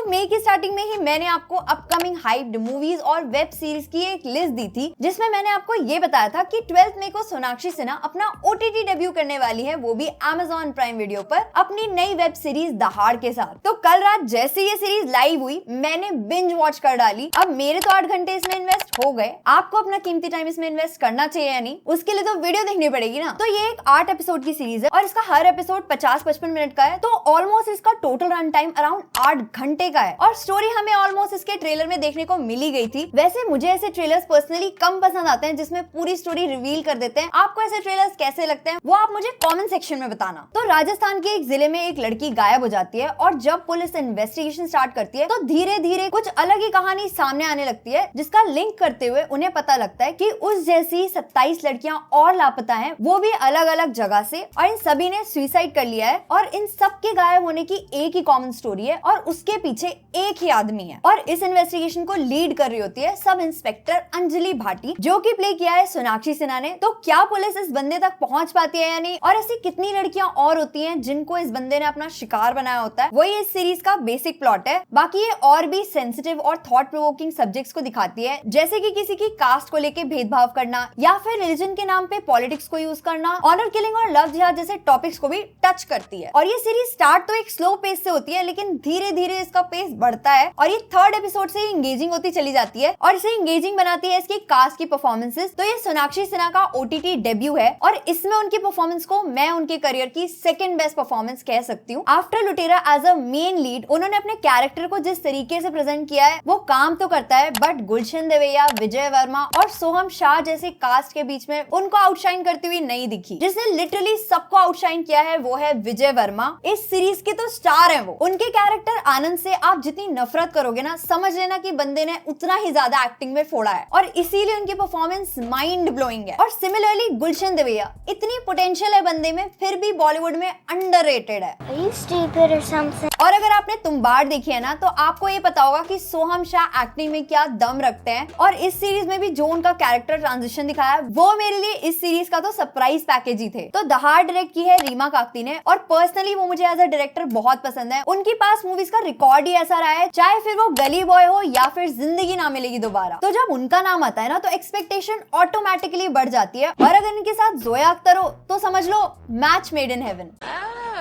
तो मई की स्टार्टिंग में ही मैंने आपको अपकमिंग हाइप्ड मूवीज और वेब सीरीज की एक लिस्ट दी थी, जिसमें मैंने आपको ये बताया था कि 12 मई को सोनाक्षी सिन्हा अपना OTT डेब्यू करने वाली है, वो भी Amazon प्राइम वीडियो पर अपनी नई वेब सीरीज दहाड़ के साथ। तो कल रात जैसे ये सीरीज लाइव हुई मैंने बिंज वॉच कर डाली। अब मेरे तो 8 घंटे इसमें इन्वेस्ट हो गए, आपको अपना कीमती टाइम इसमें इन्वेस्ट करना चाहिए या नहीं, उसके लिए तो वीडियो देखनी पड़ेगी ना। तो ये एक 8 एपिसोड की सीरीज है और इसका हर एपिसोड 50-55 मिनट का है, तो ऑलमोस्ट इसका टोटल रन टाइम अराउंड 8 घंटे का है। और स्टोरी हमें ऑलमोस्ट इसके ट्रेलर में देखने को मिली गई थी। वैसे मुझे ऐसे ट्रेलर्स पर्सनली कम पसंद आते हैं जिसमें पूरी स्टोरी रिवील कर देते हैं। आपको ऐसे ट्रेलर्स कैसे लगते हैं वो आप मुझे कमेंट सेक्शन में बताना। तो राजस्थान के एक जिले में एक लड़की गायब हो जाती है और जब पुलिस इन्वेस्टिगेशन स्टार्ट करती है तो धीरे धीरे कुछ अलग ही कहानी सामने आने लगती है, जिसका लिंक करते हुए उन्हें पता लगता है कि उस जैसी 27 लड़कियां और लापता हैं, वो भी अलग अलग जगह से, और इन सभी ने सुसाइड कर लिया है। और इन सब के गायब होने की एक ही कॉमन स्टोरी है और उसके पीछे एक ही आदमी है। और इस इन्वेस्टिगेशन को लीड कर रही होती है सब इंस्पेक्टर अंजलि भाटी, जो कि प्ले किया है सोनाक्षी सिन्हा ने। तो क्या पुलिस इस बंदे तक पहुंच पाती है या नहीं, और ऐसी कितनी लड़कियां और होती हैं जिनको इस बंदे ने अपना शिकार बनाया होता है, वही इस सीरीज का बेसिक प्लॉट है। बाकी ये और भी सेंसिटिव और थॉट प्रोवोकिंग सब्जेक्ट्स को दिखाती है, जैसे कि किसी की कास्ट को लेके भेदभाव करना या फिर रिलीजन के नाम पे पॉलिटिक्स को यूज करना, ऑनर किलिंग और लव जिहाद जैसे टॉपिक्स को भी टच करती है। और ये सीरीज स्टार्ट तो एक स्लो पेस से होती है, लेकिन धीरे धीरे इसका पेस बढ़ता है और ये 3rd एपिसोड से इंगेजिंग होती चली जाती है और इसे इंगेजिंग बनाती है इसकी कास्ट की परफॉर्मेंसेस। तो ये सोनाक्षी सिन्हा का OTT डेब्यू है और इसमें उनकी परफॉर्मेंस को मैं उनके करियर की 2nd बेस्ट परफॉर्मेंस कह सकती हूँ। आफ्टर लुटेरा एज अ मेन लीड उन्होंने अपने कैरेक्टर को जिस तरीके से प्रेजेंट किया है वो काम तो करता है, बट गुलशन देवैया, विजय वर्मा और सोहम शाह जैसे कास्ट के बीच में उनको आउटशाइन करती हुई नहीं दिखी। जिसने लिटरली सबको आउटशाइन किया है वो है विजय वर्मा। इस सीरीज के तो स्टार है वो। उनके कैरेक्टर आनंद से आप जितनी नफरत करोगे ना, समझ लेना कि बंदे ने उतना ही ज्यादा एक्टिंग में फोड़ा है और इसीलिए उनकी परफॉर्मेंस माइंड ब्लोइंग है। और सिमिलरली गुलशन देवैया, इतनी पोटेंशियल है बंदे में, फिर भी बॉलीवुड में अंडररेटेड है। और अगर आपने तुम्बाड़ देखी है ना, तो आपको ये पता होगा कि सोहम शाह एक्टिंग में क्या दम रखते हैं। और इस सीरीज में भी जो उनका कैरेक्टर ट्रांजिशन दिखाया वो मेरे लिए इस सीरीज का तो सरप्राइज पैकेज ही थे। तो दहाड़ डायरेक्ट की है रीमा काकती ने और पर्सनली वो मुझे एज अ डायरेक्टर बहुत पसंद है। उनकी पास मूवीज का रिकॉर्ड ही ऐसा रहा है, चाहे फिर वो गली बॉय हो या फिर जिंदगी ना मिलेगी दोबारा। तो जब उनका नाम आता है ना तो एक्सपेक्टेशन ऑटोमेटिकली बढ़ जाती है। और अगर इनके साथ जोया अख्तर हो तो समझ लो match made in heaven.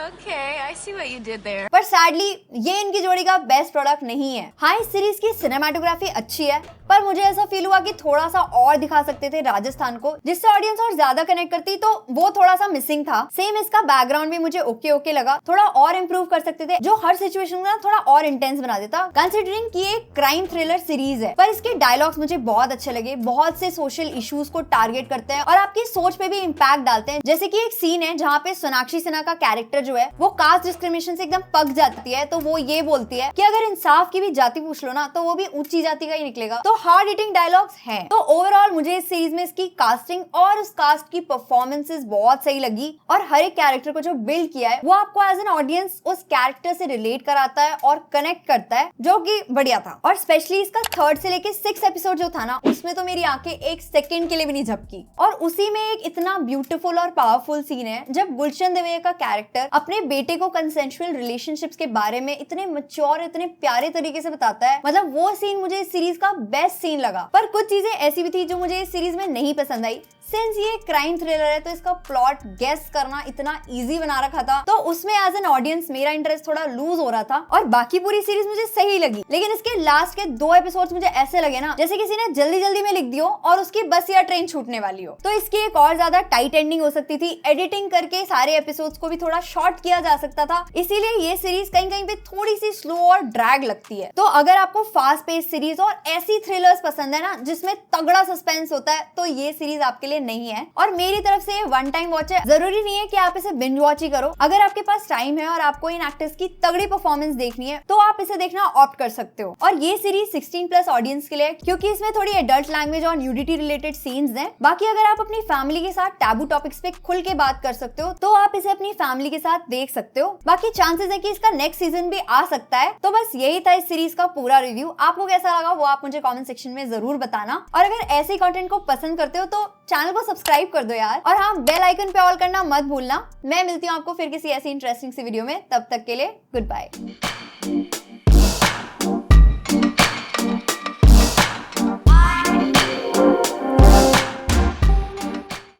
Okay, I see what you did there. पर सैडली ये इनकी जोड़ी का बेस्ट प्रोडक्ट नहीं है। हाँ, इस सीरीज की सिनेमाटोग्राफी अच्छी है, पर मुझे ऐसा फील हुआ कि थोड़ा सा और दिखा सकते थे राजस्थान को, जिससे ऑडियंस और ज्यादा कनेक्ट करती, तो वो थोड़ा सा मिसिंग था। सेम इसका बैकग्राउंड भी मुझे ओके लगा, थोड़ा और इम्प्रूव कर सकते थे, जो हर सिचुएशन को ना थोड़ा और इंटेंस बना देता, कंसिडरिंग कि ये क्राइम थ्रिलर सीरीज है। पर इसके डायलॉग्स मुझे बहुत अच्छे लगे, बहुत से सोशल इश्यूज को टारगेट करते हैं और आपकी सोच पे भी इम्पैक्ट डालते हैं। जैसे कि एक सीन है जहाँ पे सोनाक्षी सिन्हा का कैरेक्टर जो है वो कास्ट डिस्क्रिमिनेशन से एकदम पक जाती है, तो वो ये बोलती है कि अगर इंसाफ की भी जाति पूछ लो ना तो वो भी ऊंची जाति का ही निकलेगा। तो हार्ड हिटिंग डायलॉग्स हैं। तो ओवरऑल मुझे इस सीरीज में इसकी कास्टिंग और उस कास्ट की परफॉर्मेंसेस बहुत सही लगी और हर एक कैरेक्टर को जो बिल्ड किया है वो आपको एज एन ऑडियंस उस कैरेक्टर से रिलेट कराता है और कनेक्ट करता है, जो कि बढ़िया था। और स्पेशली इसका 3rd से लेके 6th एपिसोड जो था ना, उसमें तो मेरी आंखें एक सेकंड के लिए भी नहीं झपकी। और उसी में एक इतना ब्यूटीफुल और पावरफुल सीन है जब गुलशन देवैया का कैरेक्टर अपने बेटे को कंसेंशुअल रिलेशनशिप्स के बारे में इतने मैच्योर, इतने प्यारे तरीके से बताता है। मतलब वो सीन मुझे इस सीरीज का बेस्ट सीन लगा। पर कुछ चीजें ऐसी भी थी जो मुझे इस सीरीज में नहीं पसंद आई। सिंस ये क्राइम थ्रिलर है तो इसका प्लॉट गेस करना इतना इजी बना रखा था, तो उसमें एज एन ऑडियंस मेरा इंटरेस्ट थोड़ा लूज हो रहा था। और बाकी पूरी सीरीज मुझे सही लगी, लेकिन इसके लास्ट के 2 एपिसोड्स मुझे ऐसे लगे ना जैसे किसी ने जल्दी जल्दी में लिख दियो और उसकी बस या ट्रेन छूटने वाली हो। तो इसकी एक और ज्यादा टाइट एंडिंग हो सकती थी, एडिटिंग करके सारे एपिसोड्स को भी थोड़ा शॉर्ट किया जा सकता था। इसीलिए ये सीरीज कहीं कहीं पे थोड़ी सी स्लो और ड्रैग लगती है। तो अगर आपको फास्ट पेस सीरीज और ऐसी थ्रिलर्स पसंद है ना जिसमें तगड़ा सस्पेंस होता है, तो ये सीरीज आपके लिए नहीं है। और मेरी तरफ से ये वन टाइम वॉच है, जरूरी नहीं है कि आप इसे बिंज वॉच ही करो। अगर आपके पास टाइम है और आपको इन एक्टर्स की तगड़ी परफॉर्मेंस देखनी है तो आप इसे देखना ऑप्ट कर सकते हो। और ये सीरीज 16+ ऑडियंस के लिए है, क्योंकि इसमें थोड़ी एडल्ट लैंग्वेज और न्यूडिटी रिलेटेड सीन्स हैं। बाकी अगर आप अपनी फैमिली के साथ टैबू टॉपिक्स पे खुल के बात कर सकते हो तो आप इसे अपनी फैमिली के साथ देख सकते हो। बाकी चांसेस है कि इसका नेक्स्ट सीजन भी आ सकता है। तो बस यही था इस सीरीज का पूरा रिव्यू। आपको कैसा लगा वो आप मुझे कमेंट सेक्शन में जरूर बताना। और अगर ऐसे कंटेंट को पसंद करते हो तो चैनल को सब्सक्राइब कर दो यार, और हाँ, बेल आइकन पे ऑल करना मत भूलना। मैं मिलती हूँ आपको फिर किसी ऐसी इंटरेस्टिंग सी वीडियो में, तब तक के लिए गुड बाय।